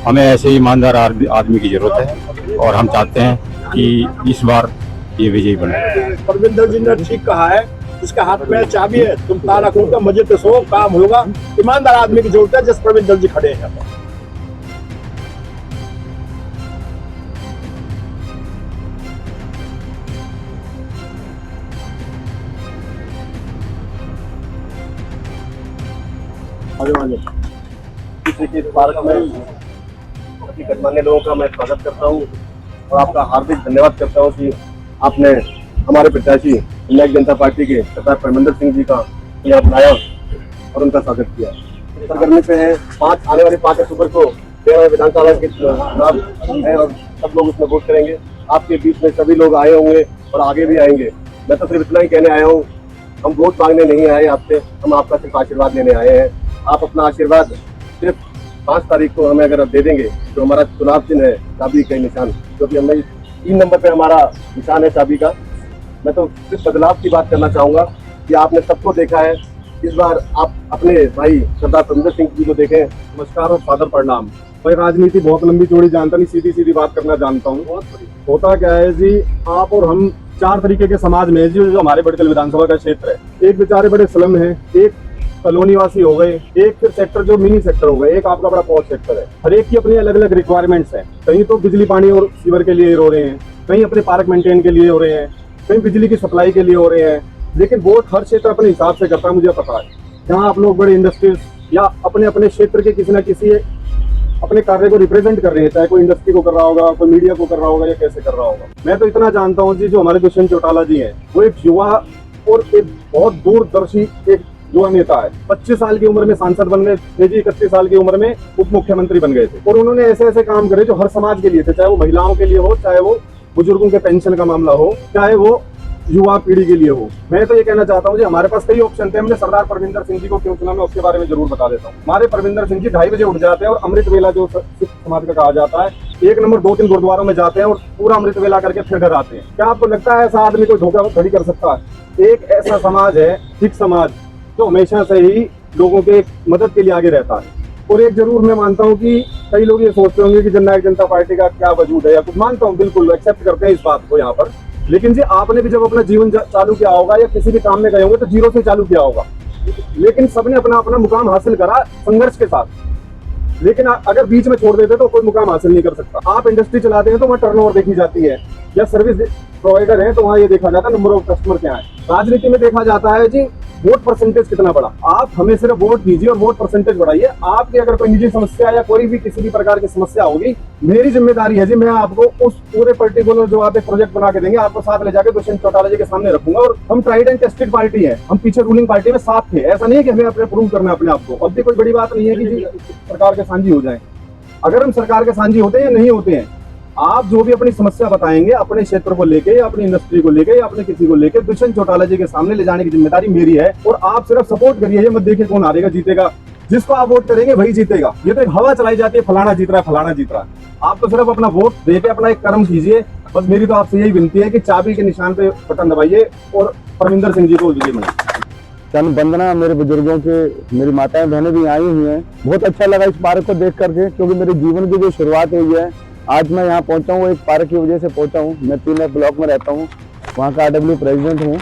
हमें ऐसे ईमानदार आदमी की जरूरत है और हम चाहते हैं कि इस बार ये विजयी बने। परविंदर जी ने ठीक कहा है, जिसके हाथ में चाबी है तुम ताला खोलकर मजे पे सो, काम होगा। ईमानदार आदमी की जरूरत है, जिस परविंदर जी खड़े हैं। किसी के पार्क में सभी गणमान्य लोगों का मैं स्वागत करता हूं और आपका हार्दिक धन्यवाद करता हूं कि आपने हमारे प्रत्याशी इंडियन जनता पार्टी के सरदार परमिंदर सिंह जी का यहाँ बुलाया और उनका स्वागत किया। सरगर्मी से है आने वाली 5 अक्टूबर को 13 विधानसभा के चुनाव है और सब लोग उसमें वोट करेंगे। आपके बीच में सभी लोग आए होंगे और आगे भी आएंगे। मैं तो सिर्फ इतना ही कहने आया हूँ, हम वोट मांगने नहीं आए आपसे, हम आपका सिर्फ आशीर्वाद लेने आए हैं। आप अपना आशीर्वाद सिर्फ 5 तारीख को हमें अगर आप दे देंगे तो हमारा चुनाव चिन्ह है चाबी का निशान, क्योंकि हमें 3 नंबर पे हमारा निशान है चाबी का। मैं तो सिर्फ बदलाव की बात करना चाहूंगा कि आपने सबको देखा है, इस बार आप अपने भाई सरदार परमिंदर सिंह जी को देखें। नमस्कार और सादर प्रणाम। भाई राजनीति बहुत लंबी चौड़ी जानता नहीं, सीधी सीधी बात करना जानता हूँ। होता क्या है जी, आप और हम 4 तरीके के समाज में जो हमारे बड़कल विधानसभा का क्षेत्र है। एक बेचारे बड़े स्लम है, एक कॉलोनी वासी हो गए, एक फिर सेक्टर जो मिनी सेक्टर हो गए, एक आपका बड़ा पॉश सेक्टर है। हर एक की अपनी अलग अलग रिक्वायरमेंट्स हैं। कहीं तो बिजली पानी और सीवर के लिए हो रहे हैं, कहीं अपने पार्क मेंटेन के लिए हो रहे हैं, कहीं बिजली की सप्लाई के लिए हो रहे हैं। लेकिन वोट हर क्षेत्र अपने हिसाब से करता है, मुझे पता है। जहाँ आप लोग बड़े इंडस्ट्रीज या अपने अपने क्षेत्र के किसी न किसी अपने कार्य को रिप्रेजेंट कर रहे हैं, चाहे कोई इंडस्ट्री को कर रहा होगा, कोई मीडिया को कर रहा होगा या कैसे कर रहा होगा। मैं तो इतना जानता हूँ जी, जो हमारे दुष्यंत चौटाला जी हैं, वो एक युवा और एक बहुत दूरदर्शी एक युवा नेता है। 25 साल की उम्र में सांसद बन गए थे जी, 31 साल की उम्र में उप मुख्यमंत्री बन गए थे और उन्होंने ऐसे ऐसे काम करे जो हर समाज के लिए थे, चाहे वो महिलाओं के लिए हो, चाहे वो बुजुर्गों के पेंशन का मामला हो, चाहे वो युवा पीढ़ी के लिए हो। मैं तो ये कहना चाहता हूँ जी, हमारे पास कई ऑप्शन थे, हमने सरदार परमिंदर सिंह जी को क्यों चुना, मैं उसके बारे में जरूर बता देता हूँ। हमारे परमिंदर सिंह जी 2:30 बजे उठ जाते हैं और अमृत वेला जो सिख समाज का कहा जाता है, 1 नंबर 2-3 गुरुद्वारों में जाते हैं और पूरा अमृत वेला करके फिर घर आते हैं। क्या आपको लगता है ऐसा आदमी कोई धोखाधड़ी कर सकता है? एक ऐसा समाज है सिख समाज, जो हमेशा से ही लोगों के मदद के लिए आगे रहता है। और एक जरूर मैं मानता हूँ कि कई लोग ये सोचते होंगे कि जननायक जनता पार्टी का क्या वजूद है या कुछ, मानता हूँ, बिल्कुल एक्सेप्ट करते हैं इस बात को यहाँ पर। लेकिन जी आपने भी जब अपना जीवन चालू किया होगा या किसी भी काम में गए होंगे तो 0 से चालू किया होगा, लेकिन सबने अपना अपना मुकाम हासिल करा संघर्ष के साथ। लेकिन अगर बीच में छोड़ देते तो कोई मुकाम हासिल नहीं कर सकता। आप इंडस्ट्री चलाते हैं तो वहाँ टर्नओवर देखी जाती है, या सर्विस प्रोवाइडर है तो वहाँ ये देखा जाता है नंबर ऑफ कस्टमर क्या है। राजनीति में देखा जाता है जी वोट परसेंटेज कितना बड़ा। आप हमें सिर्फ वोट दीजिए और वोट परसेंटेज बढ़ाइए। आपकी अगर कोई निजी समस्या या कोई भी किसी भी प्रकार की समस्या होगी, मेरी जिम्मेदारी है जी, मैं आपको उस पूरे पर्टिकुलर जो आप एक प्रोजेक्ट बना के देंगे, आपको साथ ले जाकर दुष्यंत चौटाला जी के सामने रखूंगा। और हम ट्राइड एंड टेस्टेड पार्टी है, हम पीछे रूलिंग पार्टी में साथ थे। ऐसा नहीं है कि हमें अपने प्रूव करना है अपने आप को। अब भी कोई बड़ी बात नहीं है कि जी सरकार के साझी हो जाए। अगर हम सरकार के साझी होते हैं या नहीं होते हैं, आप जो भी अपनी समस्या बताएंगे अपने क्षेत्र को लेके या अपनी इंडस्ट्री को लेके या अपने किसी को लेके, दुष्यंत चौटाला जी के सामने ले जाने की जिम्मेदारी मेरी है। और आप सिर्फ सपोर्ट करिए, ये मत देखिए कौन हारेगा जीतेगा। जिसको आप वोट करेंगे वही जीतेगा। ये तो एक हवा चलाई जाती है, फलाना जीत रहा है, फलाना जीत रहा है। आप तो सिर्फ अपना वोट देके अपना एक कर्म कीजिए। बस मेरी तो आपसे यही विनती है कि चाबी के निशान पे बटन दबाइए और परमिंदर सिंह जी को विजयी बनाइए। वंदना मेरे बुजुर्गों के, मेरी माताएं बहनें भी आई हुई हैं। बहुत अच्छा लगा इस पार्क को देख करके, क्योंकि मेरे जीवन की जो शुरुआत हुई है, आज मैं यहाँ पहुंचा हूँ, एक पार्क की वजह से पहुंचा हूँ। मैं 3 ब्लॉक में रहता हूँ, वहाँ का RW प्रेसिडेंट हूँ।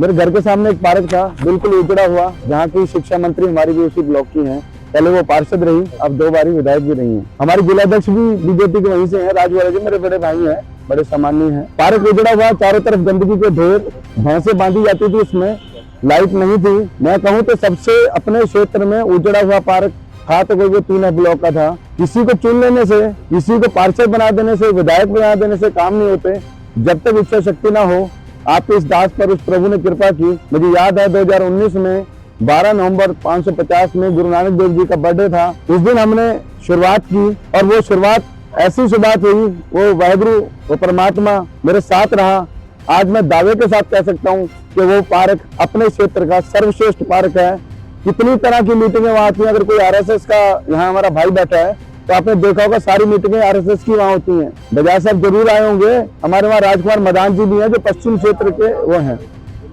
मेरे घर के सामने एक पार्क था, बिल्कुल उजड़ा हुआ, जहाँ की शिक्षा मंत्री हमारी भी उसी ब्लॉक की हैं। पहले वो पार्षद रही, अब 2 बारी विधायक भी रही हैं। हमारे जिलाध्यक्ष भी बीजेपी के वहीं से हैं, राजवाड़ा जी मेरे बड़े भाई हैं, बड़े सम्मानीय हैं। पार्क उजड़ा हुआ, चारों तरफ गंदगी के ढेर, भैंसें बांधी जाती थी, इसमें लाइट नहीं थी। मैं कहूँ तो सबसे अपने क्षेत्र में उजड़ा हुआ पार्क था तो कोई वो 3 ब्लॉक का था। किसी को चुन लेने से, किसी को पार्षद बना देने से, विधायक बना देने से काम नहीं होते। जब तक इच्छा शक्ति ना हो। आपके इस दास पर उस प्रभु ने कृपा की। मुझे याद है 2019 में 12 नवंबर 550 में गुरु नानक देव जी का बर्थडे था। उस दिन हमने शुरुआत की और वो शुरुआत ऐसी शुरुआत हुई, वो वाहिगुरु, वो परमात्मा मेरे साथ रहा। आज मैं दावे के साथ कह सकता हूँ कि वो पार्क अपने क्षेत्र का सर्वश्रेष्ठ पार्क है। कितनी तरह की मीटिंगें वहाँ आती हैं। अगर कोई RSS का, यहाँ हमारा भाई बैठा है तो आपने देखा होगा सारी मीटिंगें RSS की वहाँ होती हैं। बजाज साहब जरूर आए होंगे, हमारे वहाँ राजकुमार मदान जी भी हैं जो पश्चिम क्षेत्र के वो हैं।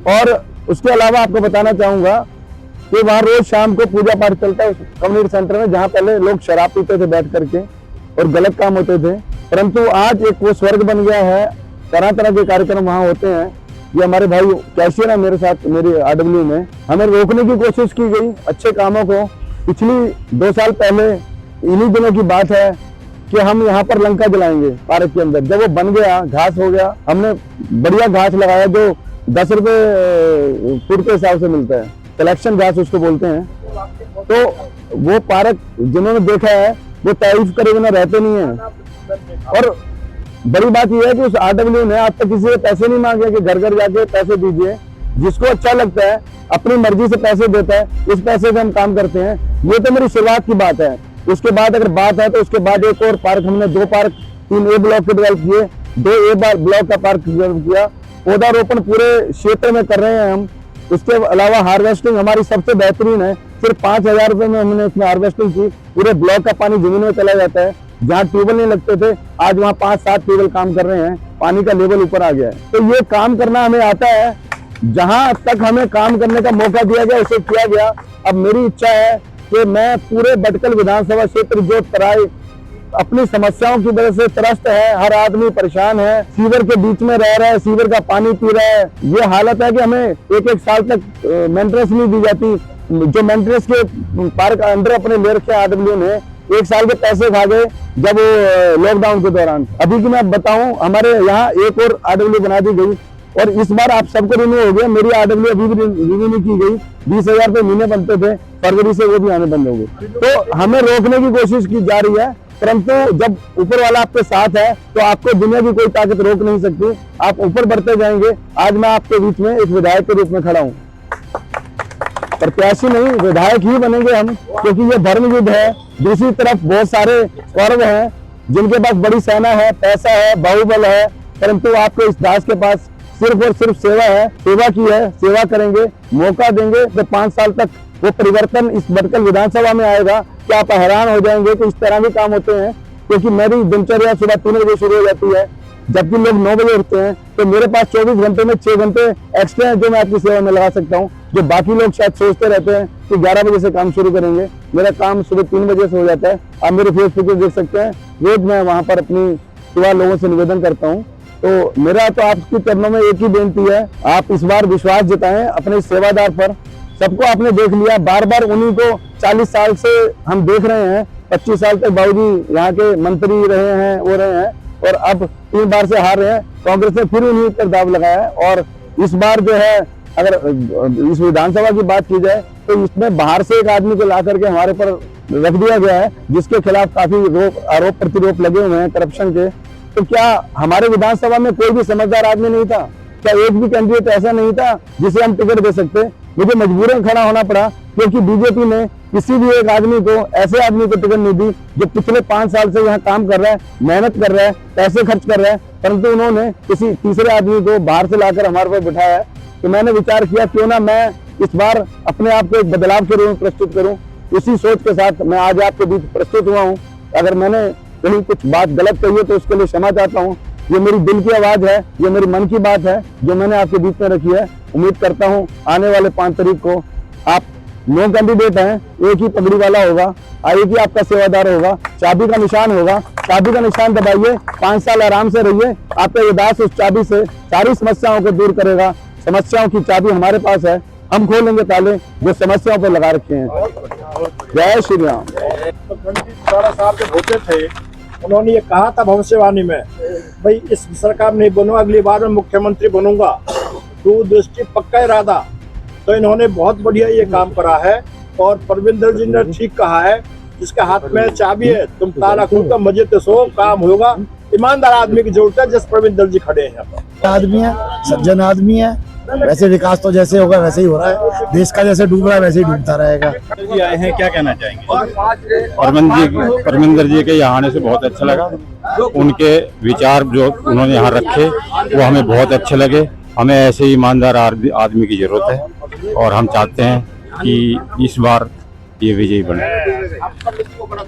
और उसके अलावा आपको बताना चाहूंगा कि वहाँ रोज शाम को पूजा पाठ चलता है कम्युनिटी सेंटर में, जहाँ पहले लोग शराब पीते थे बैठ करके, और गलत काम होते थे, परंतु आज एक वो स्वर्ग बन गया है। तरह तरह के कार्यक्रम वहाँ होते हैं। ये हमारे भाई कैशियर है मेरे साथ, मेरी आरडब्ल्यू में, हमें रोकने की कोशिश की गई अच्छे कामों को। पिछली 2 साल पहले इन्हीं दिनों की बात है कि हम यहाँ पर लंका जलाएंगे पार्क के अंदर। जब वो बन गया, घास हो गया, हमने बढ़िया घास लगाया जो 10 रुपए फुट के हिसाब से मिलता है, कलेक्शन घास उसको बोलते हैं। तो वो पार्क जिन्होंने देखा है वो तारीफ करे बिना रहते नहीं है। और बड़ी बात यह है कि उस आरडब्ल्यू ने आज तक किसी से पैसे नहीं मांगे कि घर घर जाके पैसे दीजिए। जिसको अच्छा लगता है अपनी मर्जी से पैसे देता है, उस पैसे से हम काम करते हैं। ये तो मेरी शुरुआत की बात है। उसके बाद अगर बात है तो उसके बाद एक और पार्क, हमने 2 पार्क 3 ए ब्लॉक के डेवलप किए, 2 ए ब्लॉक का पार्क डेवलप किया। पौधारोपण पूरे क्षेत्र में कर रहे हैं हम। उसके अलावा हार्वेस्टिंग हमारी सबसे बेहतरीन है। सिर्फ 5,000 रुपए में हमने इसमें हार्वेस्टिंग की। पूरे ब्लॉक का पानी जमीन में चला जाता है। जहाँ ट्यूबवेल नहीं लगते थे, आज वहाँ 5-7 ट्यूबवेल काम कर रहे हैं। पानी का लेवल ऊपर आ गया है। तो ये काम करना हमें आता है। जहाँ तक हमें काम करने का मौका दिया गया उसे किया गया। अब मेरी इच्छा है कि मैं पूरे भटकल विधानसभा क्षेत्र जो तराई अपनी समस्याओं की वजह से त्रस्त है, हर आदमी परेशान है, सीवर के बीच में रह रहा है, सीवर का पानी पी रहा है। ये हालत है कि हमें 1-1 साल तक मेंटेनेंस नहीं दी जाती। जो मेंटेनेंस के पार्क अंडर अपने ले रखे आरडब्ल्यू ने 1 साल के पैसे खा गए जब लॉकडाउन के दौरान। अभी की मैं बताऊं, हमारे यहाँ एक और आरडब्ल्यू बना दी गई और इस बार आप सबको रिन्यू हो गया। मेरी आरडब्ल्यू अभी भी रिन्यू नहीं की गई। 20,000 रुपए महीने बनते थे, फरवरी से वो भी आने बंद हो गए। तो हमें रोकने की कोशिश की जा रही है, परंतु जब ऊपर वाला आपके साथ है तो आपको दुनिया की कोई ताकत रोक नहीं सकती। आप ऊपर बढ़ते जाएंगे। आज मैं आपके बीच में एक विधायक के रूप में खड़ा हूँ। प्रत्याशी नहीं, विधायक ही बनेंगे हम, क्योंकि ये धर्म युद्ध है। दूसरी तरफ बहुत सारे कौरव हैं जिनके पास बड़ी सेना है, पैसा है, बाहुबल है, परंतु आपके इस दास के पास सिर्फ और सिर्फ सेवा है। सेवा की है, सेवा करेंगे, मौका देंगे तो 5 साल तक वो परिवर्तन इस भटकल विधानसभा में आएगा कि आप हैरान हो जाएंगे कि इस तरह भी काम होते हैं। क्योंकि मेरी दिनचर्या सुबह 3 बजे शुरू हो जाती है, जबकि लोग 9 बजे उठते हैं। तो मेरे पास 24 घंटे में 6 घंटे एक्स्ट्रा है जो मैं आपकी सेवा में लगा सकता हूँ। जो बाकी लोग शायद सोचते रहते हैं कि 11 बजे से काम शुरू करेंगे, मेरा काम सुबह 3 बजे से हो जाता है। आप मेरे फेसबुक पे देख सकते हैं, रोज मैं वहां पर अपनी सेवा लोगों से निवेदन करता हूँ। तो मेरा तो आपकी चरणों में एक ही बेनती है, आप इस बार विश्वास जताएं अपने सेवादार पर। सबको आपने देख लिया, बार बार उन्हीं को 40 साल से हम देख रहे हैं। 25 साल तक बाबूजी यहाँ के मंत्री रहे हैं, वो रहे हैं, और अब 3 बार से हार रहे हैं। कांग्रेस ने फिर उन्हीं पर दाव लगाया है। और इस बार जो है, अगर इस विधानसभा की बात की जाए तो इसमें बाहर से एक आदमी को ला करके हमारे पर रख दिया गया है, जिसके खिलाफ काफी आरोप प्रतिरोप लगे हुए हैं करप्शन के। तो क्या हमारे विधानसभा में कोई भी समझदार आदमी नहीं था? क्या एक भी कैंडिडेट ऐसा नहीं था जिसे हम टिकट दे सकते? मुझे मजबूरन खड़ा होना पड़ा, क्योंकि बीजेपी ने किसी भी एक आदमी को, ऐसे आदमी को टिकट नहीं दी जो पिछले 5 साल से यहाँ काम कर रहा है, मेहनत कर रहा है, पैसे खर्च कर रहा है, परंतु उन्होंने किसी तीसरे आदमी को बाहर से लाकर हमारे पर बिठाया है। तो मैंने विचार किया क्यों ना मैं इस बार अपने आप को एक बदलाव के रूप में प्रस्तुत करूं। इसी सोच के साथ मैं आज आपके बीच प्रस्तुत हुआ हूं। अगर मैंने कहीं कुछ बात गलत कही है तो उसके लिए क्षमा चाहता हूं। ये मेरी दिल की आवाज है, ये मेरी मन की बात है जो मैंने आपके बीच में रखी है। उम्मीद करता हूं आने वाले 5 तारीख को आप 9 कैंडिडेट हैं, एक ही पगड़ी वाला होगा, एक ही आपका सेवादार होगा, चाबी का निशान होगा। चाबी का निशान दबाइए, 5 साल आराम से रहिए। आपका ये दास उस चाबी से सारी समस्याओं को दूर करेगा। समस्याओं की चाबी हमारे पास है, हम खोलेंगे ताले जो समस्याओं पर लगा रखे हैं। जय श्री राम। तो रणजीत साहब जब होते थे, उन्होंने ये कहा था भविष्यवाणी में, भाई इस सरकार नहीं बनूंगा, अगली बार मैं मुख्यमंत्री बनूंगा। दूरदृष्टि, पक्का इरादा। तो इन्होंने बहुत बढ़िया ये काम करा है। और परविंदर जी ने ठीक कहा है, जिसके हाथ में चाबी है तुम ताला खोल कर मजे से सो, काम होगा। ईमानदार आदमी की जरूरत है, जिस परविंदर जी खड़े हैं यहाँ पर। आदमी है, सज्जन आदमी है। वैसे विकास तो जैसे होगा वैसे ही हो रहा है। देश का जैसे डूब रहा है वैसे ही डूबता रहेगा। जी आए हैं, क्या कहना चाहेंगे? परमिंदर जी के यहाँ आने से बहुत अच्छा लगा। उनके विचार जो उन्होंने यहाँ रखे वो हमें बहुत अच्छे लगे। हमें ऐसे ईमानदार आदमी की जरूरत है और हम चाहते हैं कि इस बार ये विजयी बने।